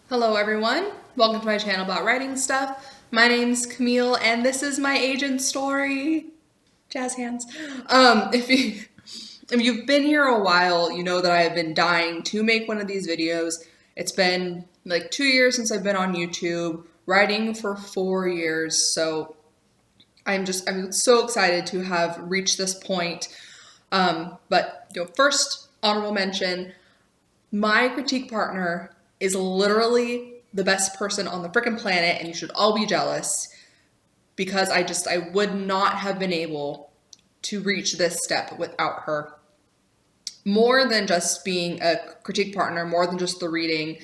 Hello everyone, welcome to my channel about writing stuff. My name's Camille and this is my agent story. Jazz hands. If you've been here a while, you know that I have been dying to make one of these videos. It's been like 2 years since I've been on YouTube, writing for 4 years, so I'm so excited to have reached this point. But first, honorable mention, my critique partner is literally the best person on the freaking planet, and you should all be jealous because I would not have been able to reach this step without her. More than just being a critique partner, more than just the reading,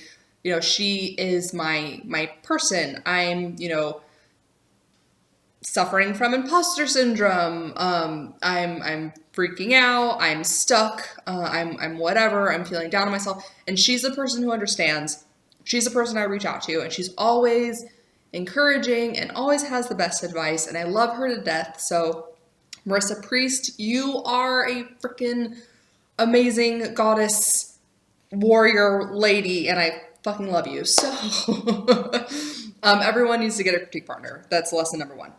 she is my person. I'm, suffering from imposter syndrome. I'm freaking out. I'm stuck. I'm whatever. I'm feeling down on myself. And she's the person who understands. She's the person I reach out to, and she's always encouraging and always has the best advice. And I love her to death. So, Marissa Priest, you are a freaking amazing goddess, warrior lady, and I fucking love you. So, everyone needs to get a critique partner. That's lesson number 1.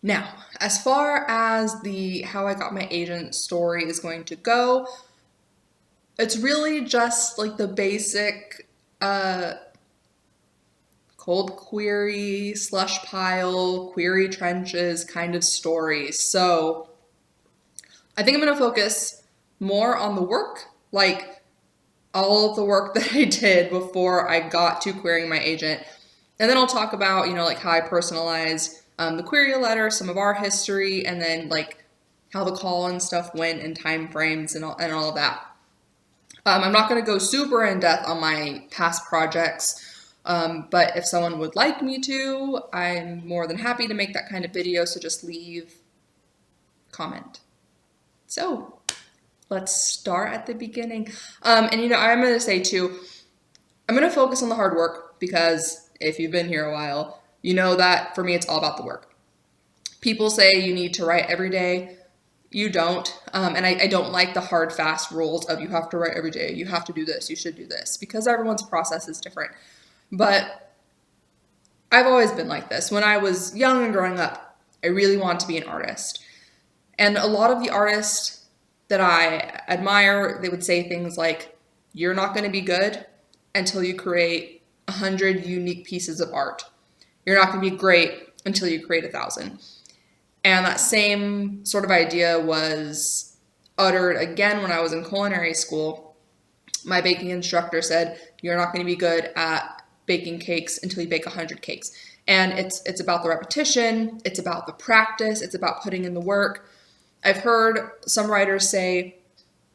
Now, as far as the how I got my agent story is going to go, it's really just like the basic cold query, slush pile, query trenches kind of story. So I think I'm going to focus more on the work, like all of the work that I did before I got to querying my agent. And then I'll talk about, like how I personalized the query letter, some of our history, and then like how the call and stuff went and time frames and all of that. I'm not going to go super in depth on my past projects, but if someone would like me to, I'm more than happy to make that kind of video, so just leave a comment. So let's start at the beginning. And I'm going to say too, I'm going to focus on the hard work because if you've been here a while, you know that for me, it's all about the work. People say you need to write every day. You don't. And I don't like the hard, fast rules of you have to write every day. You have to do this. You should do this, because everyone's process is different. But I've always been like this. When I was young and growing up, I really wanted to be an artist. And a lot of the artists that I admire, they would say things like, you're not going to be good until you create 100 unique pieces of art. You're not going to be great until you create 1,000. And that same sort of idea was uttered again when I was in culinary school. My baking instructor said, you're not going to be good at baking cakes until you bake 100 cakes. And it's about the repetition. It's about the practice. It's about putting in the work. I've heard some writers say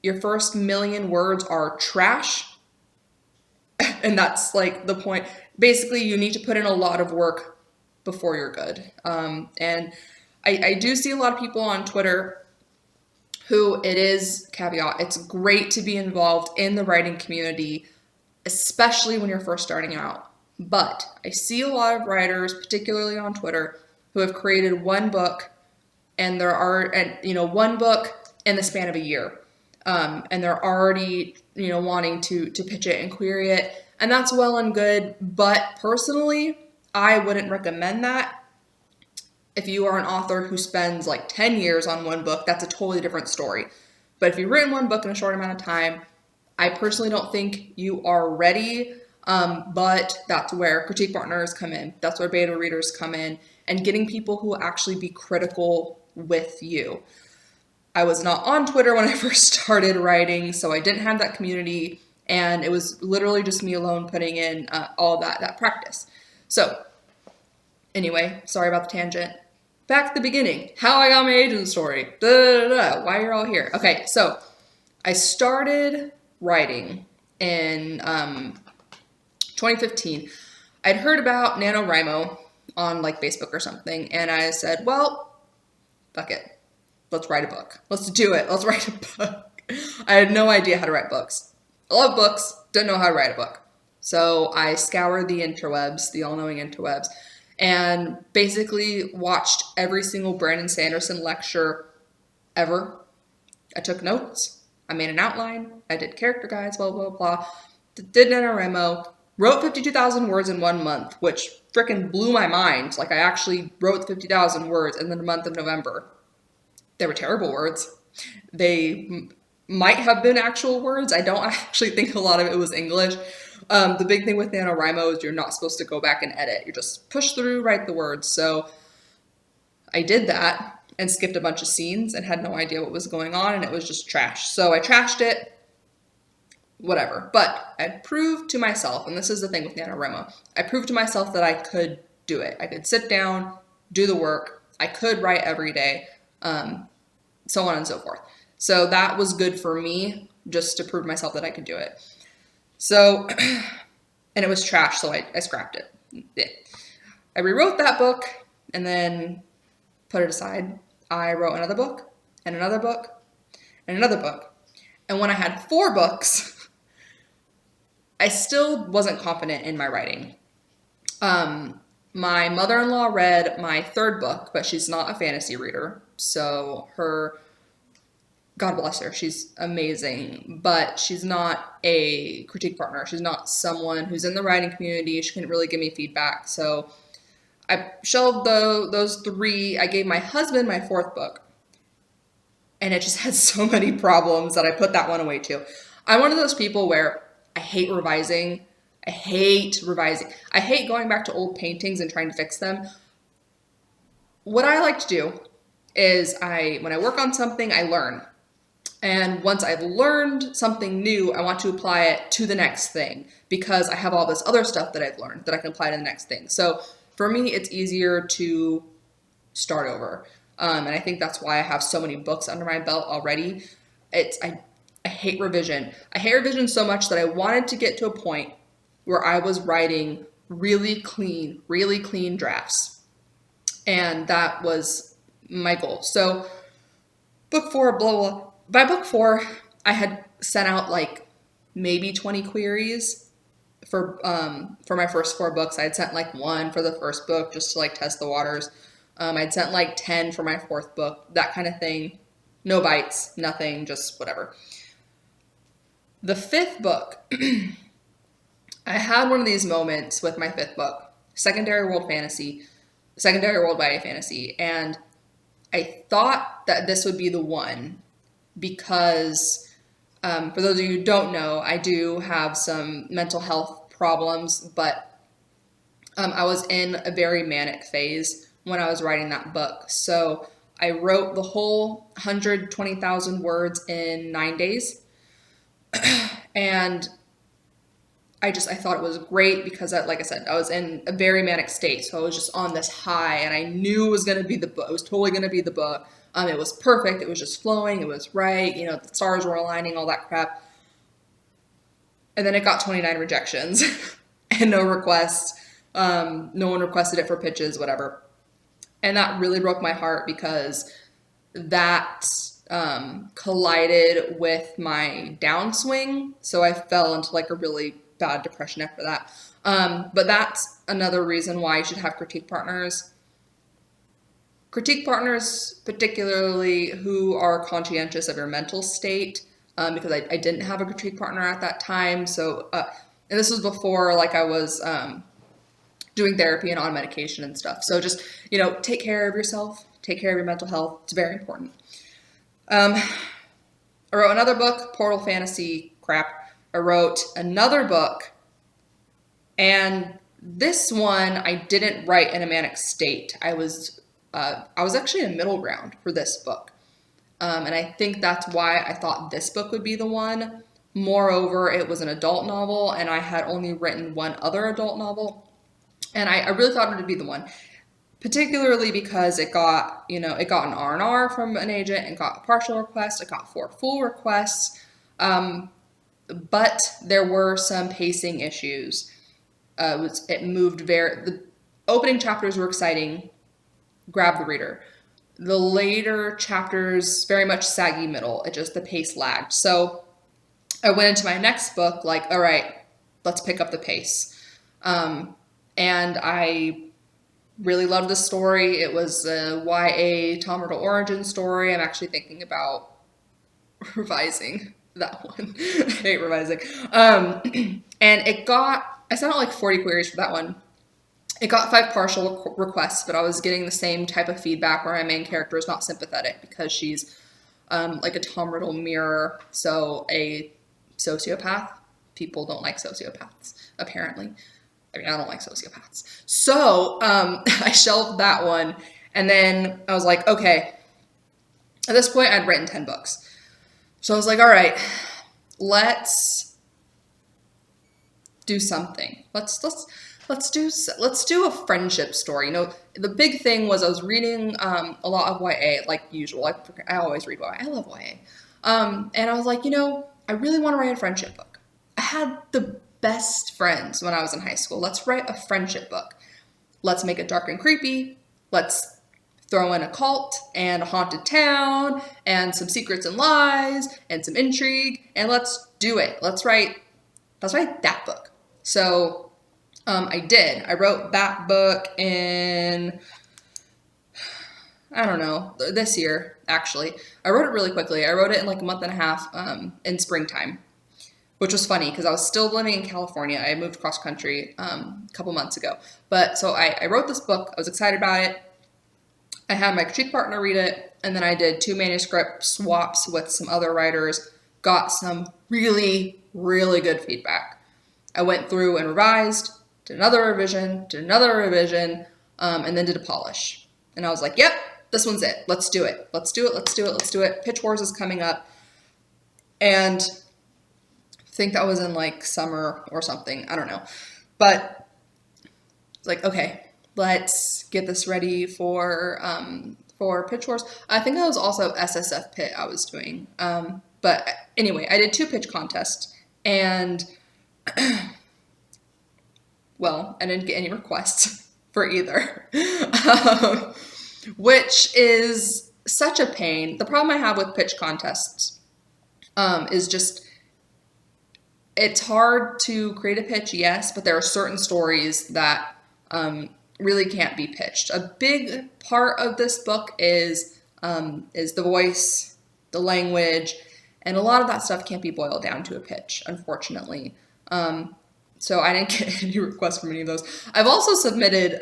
your first 1,000,000 words are trash. And that's like the point. Basically, you need to put in a lot of work before you're good. And I do see a lot of people on Twitter who, it is caveat, it's great to be involved in the writing community, especially when you're first starting out. But I see a lot of writers, particularly on Twitter, who have created one book, and one book in the span of a year. And they're already, wanting to pitch it and query it. And that's well and good. But personally, I wouldn't recommend that. If you are an author who spends like 10 years on one book, that's a totally different story. But if you've written one book in a short amount of time, I personally don't think you are ready. But that's where critique partners come in. That's where beta readers come in, and getting people who will actually be critical with you. I was not on Twitter when I first started writing, so I didn't have that community, and it was literally just me alone putting in all that practice. So anyway, sorry about the tangent. Back at the beginning, how I got my agent story, why you're all here. Okay, so I started writing in 2015. I'd heard about NaNoWriMo on like Facebook or something, and I said, well, fuck it. Let's write a book. Let's do it. Let's write a book. I had no idea how to write books. I love books, didn't know how to write a book. So I scoured the interwebs, the all-knowing interwebs, and basically watched every single Brandon Sanderson lecture ever. I took notes. I made an outline. I did character guides, blah, blah, blah. Did NaNoWriMo. wrote 52,000 words in 1 month, which freaking blew my mind. Like I actually wrote 50,000 words in the month of November. They were terrible words. They might have been actual words. I don't actually think a lot of it was English. The big thing with NaNoWriMo is you're not supposed to go back and edit. You just push through, write the words. So I did that and skipped a bunch of scenes and had no idea what was going on, and it was just trash. So I trashed it, whatever. But I proved to myself, and this is the thing with NaNoWriMo, I proved to myself that I could do it. I could sit down, do the work. I could write every day, so on and so forth. So that was good for me, just to prove to myself that I could do it. So, and it was trash, so I scrapped it. Yeah. I rewrote that book and then put it aside. I wrote another book and another book and another book. And when I had 4 books, I still wasn't confident in my writing. My mother-in-law read my 3rd book, but she's not a fantasy reader. So God bless her, she's amazing, but she's not a critique partner. She's not someone who's in the writing community. She couldn't really give me feedback. So I shelved those 3. I gave my husband my 4th book, and it just had so many problems that I put that one away too. I'm one of those people where I hate revising. I hate going back to old paintings and trying to fix them. What I like to do is when I work on something, I learn. And once I've learned something new, I want to apply it to the next thing because I have all this other stuff that I've learned that I can apply to the next thing. So for me, it's easier to start over. And I think that's why I have so many books under my belt already. I hate revision. I hate revision so much that I wanted to get to a point where I was writing really clean drafts. And that was my goal. So book 4, blah, blah. By book 4, I had sent out like maybe 20 queries for my first 4 books. I had sent like 1 for the first book just to like test the waters. I'd sent like 10 for my 4th book, that kind of thing. No bites, nothing, just whatever. The 5th book, I had one of these moments with my 5th book, Secondary World YA Fantasy, and I thought that this would be the one because, for those of you who don't know, I do have some mental health problems, but I was in a very manic phase when I was writing that book. So I wrote the whole 120,000 words in 9 days. And I thought it was great because, like I said, I was in a very manic state. So I was just on this high and I knew it was going to be the book. It was totally going to be the book. It was perfect. It was just flowing. It was right. You know, the stars were aligning, all that crap. And then it got 29 rejections and no requests. No one requested it for pitches, whatever. And that really broke my heart because that collided with my downswing. So I fell into like a really bad depression after that. But that's another reason why you should have critique partners. Critique partners, particularly who are conscientious of your mental state, because I didn't have a critique partner at that time. So, and this was before like I was doing therapy and on medication and stuff. So just, take care of yourself, take care of your mental health. It's very important. I wrote another book, Portal Fantasy crap. I wrote another book, and this one I didn't write in a manic state. I was actually in middle ground for this book. And I think that's why I thought this book would be the one. Moreover, it was an adult novel, and I had only written 1 other adult novel. And I really thought it would be the one, particularly because it got an R&R from an agent and got a partial request. It got 4 full requests. But there were some pacing issues. The opening chapters were exciting, grab the reader. The later chapters, very much saggy middle. The pace lagged. So I went into my next book like, all right, let's pick up the pace. And I really loved the story. It was a YA Tom Riddle origin story. I'm actually thinking about revising that one. I hate revising. And I sent out like 40 queries for that one. It got 5 partial requests, but I was getting the same type of feedback where my main character is not sympathetic because she's like a Tom Riddle mirror, so a sociopath. People don't like sociopaths, apparently. I mean, I don't like sociopaths. So I shelved that one, and then I was like, okay. At this point, I'd written 10 books. So I was like, all right, let's do something. Let's do a friendship story. You know, the big thing was I was reading a lot of YA, like usual. I always read YA. I love YA. And I was like, you know, I really want to write a friendship book. I had the best friends when I was in high school. Let's write a friendship book. Let's make it dark and creepy. Let's throw in a cult and a haunted town and some secrets and lies and some intrigue, and let's do it. Let's write that book. So I did. I wrote that book in, I don't know, this year, actually. I wrote it really quickly. I wrote it in like a month and a half in springtime, which was funny because I was still living in California. I moved cross country a couple months ago. But so I wrote this book. I was excited about it. I had my critique partner read it, and then I did 2 manuscript swaps with some other writers, got some really, really good feedback. I went through and revised, did another revision, and then did a polish. And I was like, yep, this one's it. Let's do it. Let's do it. Pitch Wars is coming up. And I think that was in like summer or something. I don't know. But it's like, okay, let's get this ready for Pitch Wars. I think that was also SFFPIT I was doing. But anyway, I did 2 pitch contests, and well, I didn't get any requests for either, which is such a pain. The problem I have with pitch contests is just, it's hard to create a pitch, yes, but there are certain stories that really can't be pitched. A big part of this book is the voice, the language, and a lot of that stuff can't be boiled down to a pitch, unfortunately. So I didn't get any requests from any of those. I've also submitted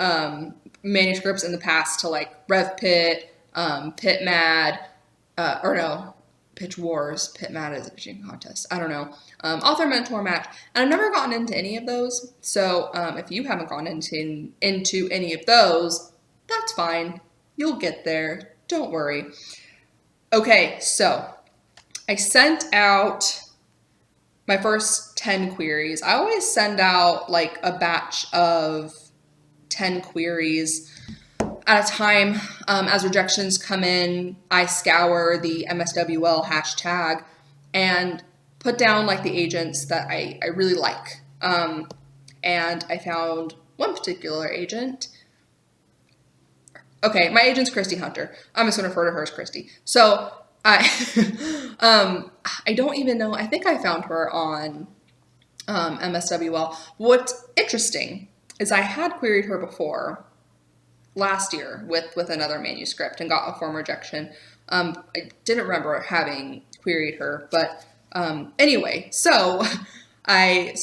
manuscripts in the past to like REVPIT, PitMad, or no, Pitch Wars. PitMad is a pitching contest. I don't know. Author Mentor Match. And I've never gotten into any of those. So if you haven't gone into any of those, that's fine. You'll get there. Don't worry. Okay, so I sent out my first 10 queries. I always send out like a batch of 10 queries at a time. As rejections come in, I scour the MSWL hashtag and put down like the agents that I really like. And I found one particular agent. Okay, my agent's Kristy Hunter. I'm just going to refer to her as Kristy. So I don't even know. I think I found her on MSWL. What's interesting is I had queried her before last year with another manuscript and got a form rejection. I didn't remember having queried her, but anyway, so I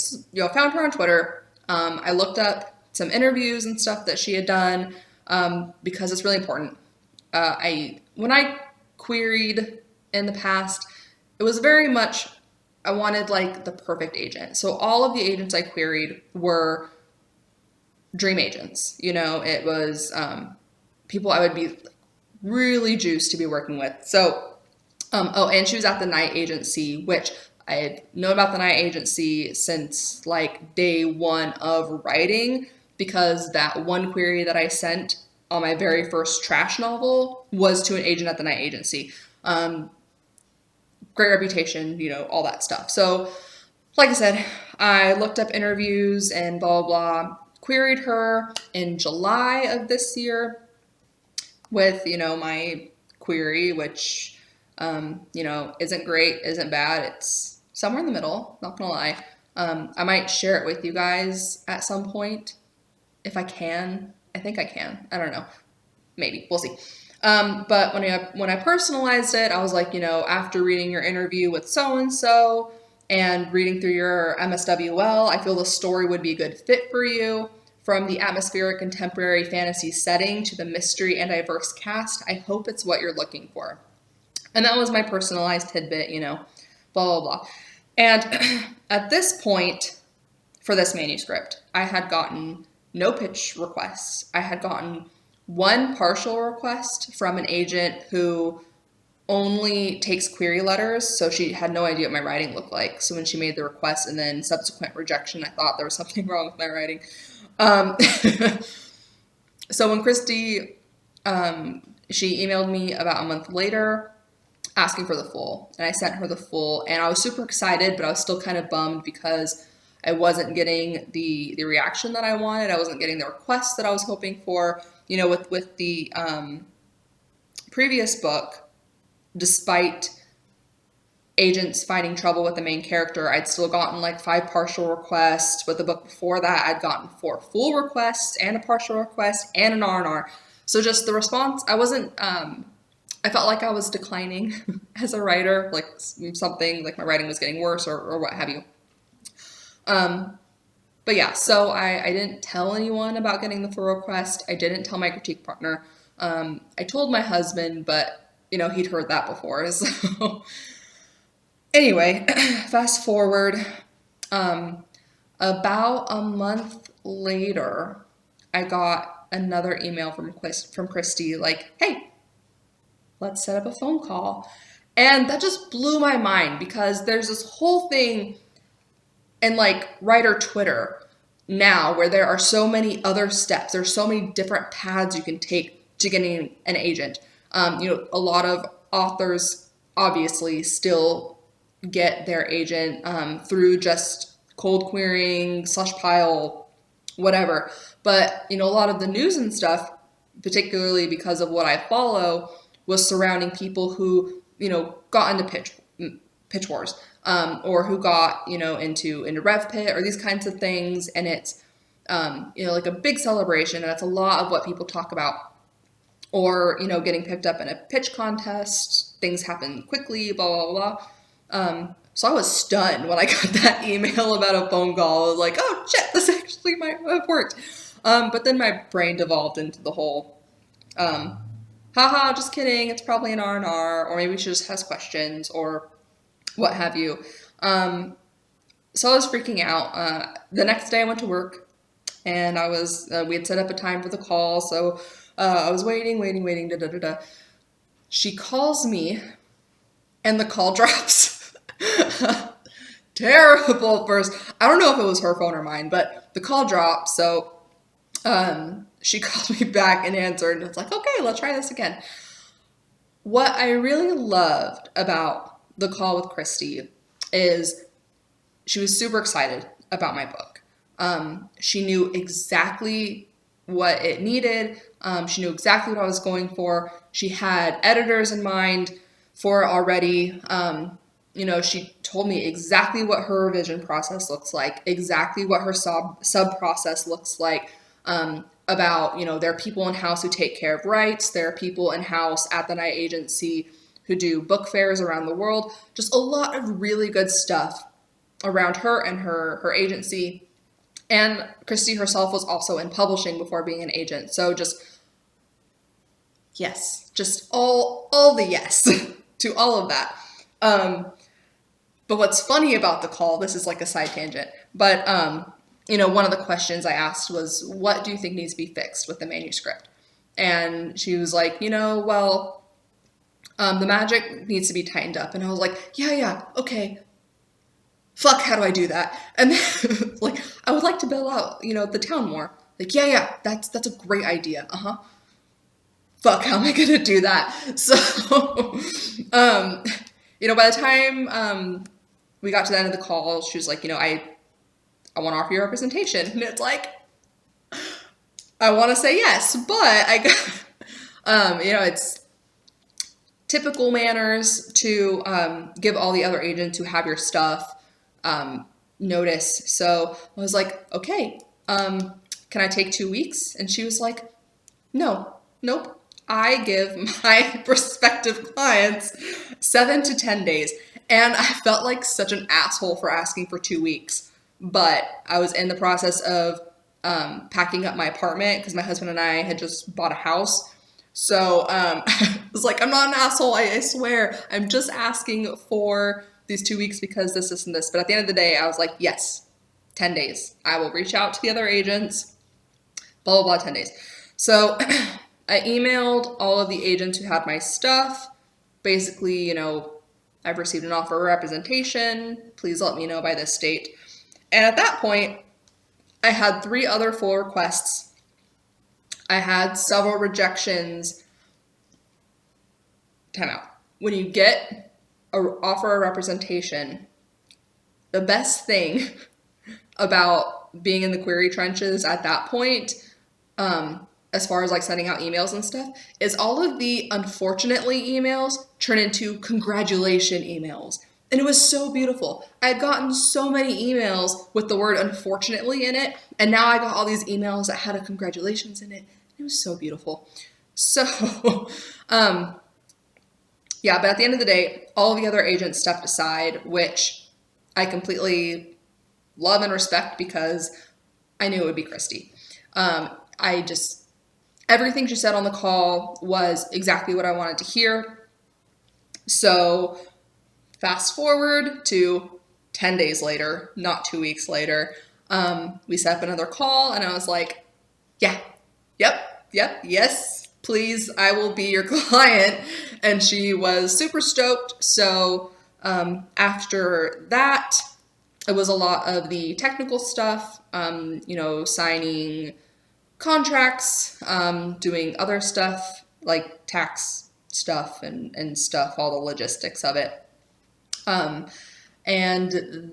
found her on Twitter. I looked up some interviews and stuff that she had done because it's really important. When I queried in the past, it was very much, I wanted like the perfect agent. So all of the agents I queried were dream agents. You know, it was people I would be really juiced to be working with. So, and she was at the Night Agency, which I had known about the Night Agency since like day one of writing, because that one query that I sent on my very first trash novel was to an agent at the Night Agency. Great reputation, you know, all that stuff. So, like I said, I looked up interviews and blah, blah, blah, queried her in July of this year with, you know, my query, which, you know, isn't great, isn't bad. It's somewhere in the middle, not gonna lie. I might share it with you guys at some point if I can. I think I can. I don't know. Maybe. We'll see. But when I personalized it, I was like, you know, after reading your interview with so-and-so, and reading through your MSWL, I feel the story would be a good fit for you. From the atmospheric contemporary fantasy setting to the mystery and diverse cast, I hope it's what you're looking for. And that was my personalized tidbit, blah, blah, blah. And at this point, for this manuscript, I had gotten no pitch requests. I had gotten one partial request from an agent who only takes query letters, so she had no idea what my writing looked like. So when she made the request and then subsequent rejection, I thought there was something wrong with my writing. So when Kristy, she emailed me about a month later asking for the full, and I sent her the full, and I was super excited, but I was still kind of bummed because I wasn't getting the reaction that I wanted. I wasn't getting the request that I was hoping for. With the previous book, despite agents finding trouble with the main character, I'd still gotten like 5 partial requests. With the book before that, I'd gotten 4 full requests and a partial request and an R&R. So just the response, I wasn't, I felt like I was declining as a writer, like something like my writing was getting worse or what have you. But yeah, so I didn't tell anyone about getting the full request. I didn't tell my critique partner. I told my husband, but he'd heard that before. So anyway, fast forward, about a month later, I got another email from Kristy, like, hey, let's set up a phone call. And that just blew my mind because there's this whole thing in like writer Twitter now where there are so many other steps. There's so many different paths you can take to getting an agent. A lot of authors obviously still get their agent through just cold querying, slush pile, whatever. But, a lot of the news and stuff, particularly because of what I follow, was surrounding people who, got into pitch wars, or who got, into RevPit or these kinds of things. And it's, like a big celebration. And that's a lot of what people talk about. Or, getting picked up in a pitch contest, things happen quickly, blah, blah, blah. So I was stunned when I got that email about a phone call. I was like, oh, shit, this actually might have worked. But then my brain devolved into the whole, haha, just kidding, it's probably an R&R, or maybe she just has questions, or what have you. So I was freaking out. The next day I went to work, and we had set up a time for the call, so I was waiting, da-da-da-da. She calls me, and the call drops. Terrible first. I don't know if it was her phone or mine, but the call dropped, so she called me back and answered, and it's like, okay, let's try this again. What I really loved about the call with Kristy is she was super excited about my book. She knew exactly what it needed. She knew exactly what I was going for. She had editors in mind for it already. She told me exactly what her revision process looks like, exactly what her sub process looks like, about, there are people in-house who take care of rights. There are people in-house at the Night Agency who do book fairs around the world. Just a lot of really good stuff around her and her agency. And Kristy herself was also in publishing before being an agent. So just all the yes to all of that. But what's funny about the call, this is like a side tangent, but, one of the questions I asked was, what do you think needs to be fixed with the manuscript? And she was like, the magic needs to be tightened up. And I was like, yeah, okay. Fuck, how do I do that? And then, like, I would like to build out, the town more. Like, yeah, that's a great idea. Fuck, how am I going to do that? So, by the time we got to the end of the call, she was like, I want to offer you representation. And it's like, I want to say yes, but I got, it's typical manners to give all the other agents who have your stuff notice. So I was like, okay, can I take 2 weeks? And she was like, nope. I give my prospective clients 7 to 10 days. And I felt like such an asshole for asking for 2 weeks. But I was in the process of packing up my apartment because my husband and I had just bought a house. So I was like, I'm not an asshole, I swear. I'm just asking for these 2 weeks because this, and this. But at the end of the day, I was like, yes, 10 days. I will reach out to the other agents, blah, blah, blah, 10 days. So I emailed all of the agents who had my stuff. Basically, you know, I've received an offer of representation. Please let me know by this date. And at that point, I had 3 other full requests. I had several rejections. Time out. When you get an offer of representation, the best thing about being in the query trenches at that point, as far as like sending out emails and stuff, is all of the unfortunately emails turn into congratulation emails. And it was so beautiful. I had gotten so many emails with the word unfortunately in it, and now I got all these emails that had a congratulations in it. It was so beautiful. So, yeah, but at the end of the day, all of the other agents stepped aside, which I completely love and respect because I knew it would be Kristy. Everything she said on the call was exactly what I wanted to hear. So fast forward to 10 days later, not 2 weeks later, we set up another call and I was like, yeah, yep, yes, please, I will be your client. And she was super stoked. So after that, it was a lot of the technical stuff, you know, signing contracts, doing other stuff like tax stuff and stuff, all the logistics of it. And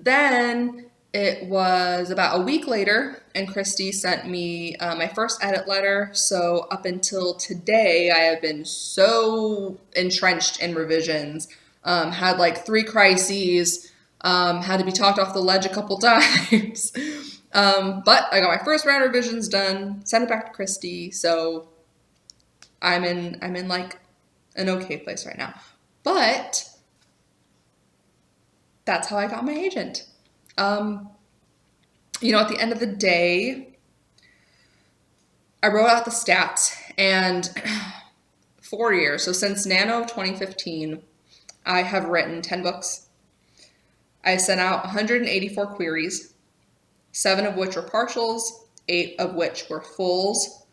then it was about a week later and Kristy sent me my first edit letter. So up until today, I have been so entrenched in revisions, had like 3 crises, had to be talked off the ledge a couple times. But I got my first round of revisions done, sent it back to Kristy. So I'm in like an okay place right now, but that's how I got my agent. You know, at the end of the day, I wrote out the stats and 4 years. So since Nano of 2015, I have written 10 books. I sent out 184 queries, 7 of which were partials, 8 of which were fulls.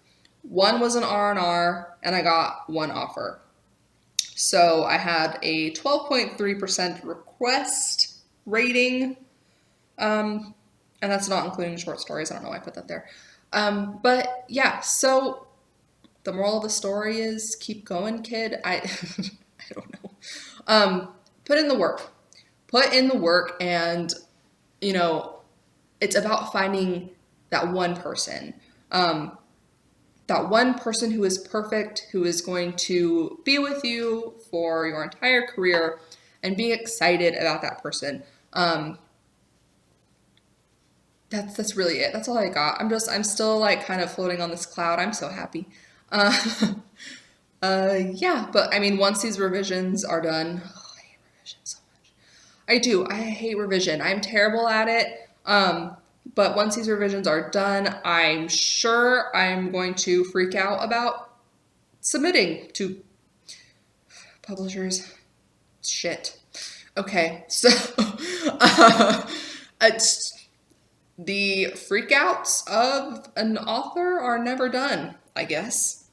1 was an R&R, and I got 1 offer. So I had a 12.3% request rating, and that's not including short stories. I don't know why I put that there. But yeah, so the moral of the story is keep going, kid. I don't know. Put in the work. Put in the work, and, you know, it's about finding that one person. That one person who is perfect, who is going to be with you for your entire career, and being excited about that person. That's really it. That's all I got. I'm still like kind of floating on this cloud. I'm so happy. Yeah, but I mean, once these revisions are done, oh, I hate revision so much. I do. I hate revision. I'm terrible at it. But once these revisions are done, I'm sure I'm going to freak out about submitting to publishers. Shit. Okay, so it's the freakouts of an author are never done, I guess.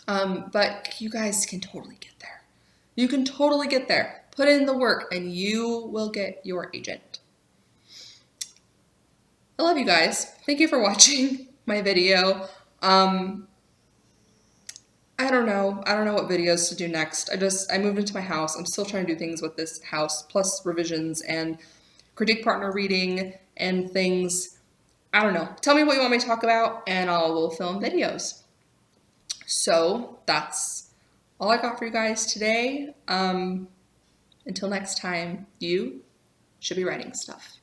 But you guys can totally get there. You can totally get there. Put in the work and you will get your agent. I love you guys. Thank you for watching my video. I don't know. I don't know what videos to do next. I moved into my house. I'm still trying to do things with this house, plus revisions and critique partner reading and things. I don't know. Tell me what you want me to talk about and I will film videos. So that's all I got for you guys today. Until next time, you should be writing stuff.